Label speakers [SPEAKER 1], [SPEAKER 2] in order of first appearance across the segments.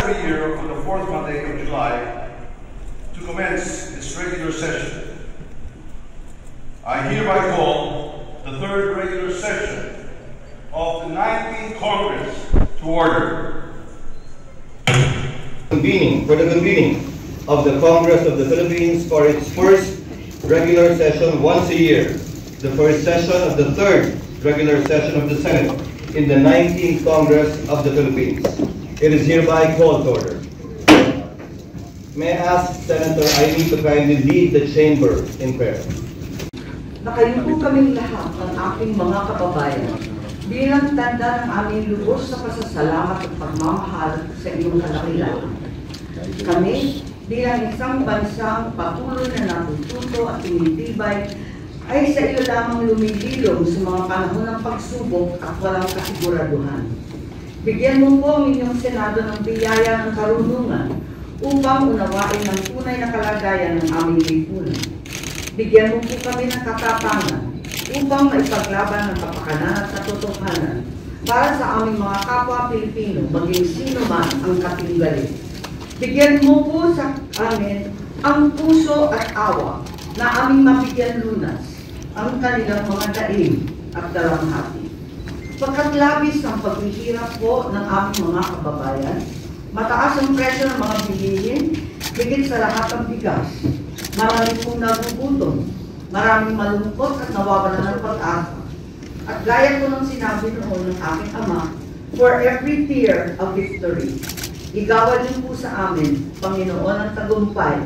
[SPEAKER 1] every year on the fourth Monday of July to commence its regular session. I hereby call the third regular session of the 19th Congress to order.
[SPEAKER 2] For the convening of the Congress of the Philippines for its first regular session once a year, the first session of the third regular session of the Senate in the 19th Congress of the Philippines. It is hereby called to order. May I ask Senator Amy to kindly lead the chamber in prayer.
[SPEAKER 3] Nakayuko kaming lahat ng aking mga kababayan bilang tanda ng aming lubos na pasasalamat at pagmamahal sa iyong kadakilaan. Kami, bilang isang bansang patuloy na natututo at tumitibay, ay sa iyo lamang lumililong sa mga panahon ng pagsubok at walang kasiguraduhan. Bigyan mo po ang inyong Senado ng biyaya ng karunungan upang unawain ang tunay na kalagayan ng aming lipunan. Bigyan mo po kami ng katapangan upang maipaglaban ng kapakanan at katotohanan para sa aming mga kapwa Pilipino, maging sino man ang katinggaling. Bigyan mo po sa amin ang puso at awa na aming mabigyan lunas ang kanilang mga daing at dalamhati. Pagkat labis ang paghihirap po ng aming mga kababayan, mataas ang presyo ng mga bilihin, higit sa lahat ang bigas. Marami pong nagugutom, maraming malungkot at nawawalan ng pag-asa. At gaya ko ng sinabi noon ng aking ama, for every tear of victory, igawan niyo po sa amin, Panginoon, ang tagumpay.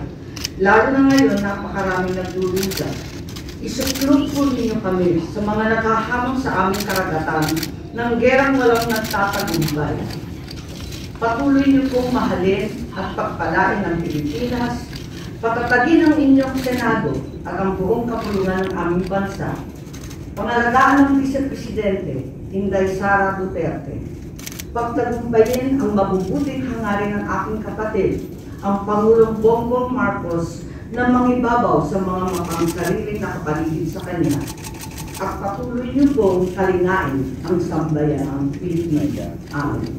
[SPEAKER 3] Lalo na ngayon, napakaraming nagdurusa. Isuklog po ninyo kami sa mga naghahamon sa aming karagatan ng gerang walang nagtatagumpay. Patuloy niyo pong mahalin at pagpalain ang Pilipinas, patatagin ang inyong Senado at ang buong kapulungan ng aming bansa. Pangalagaan ng Vice-Presidente, Inday Sara Duterte. Pagtagumpayin ang mabubuting hangarin ng aking kapatid, ang Pangulong Bongbong Marcos, na mangibabaw sa mga mapangsariling nakapaligid sa kanya. At patuloy niyo pong kalingain ang sambayanang Pilipino. Amen.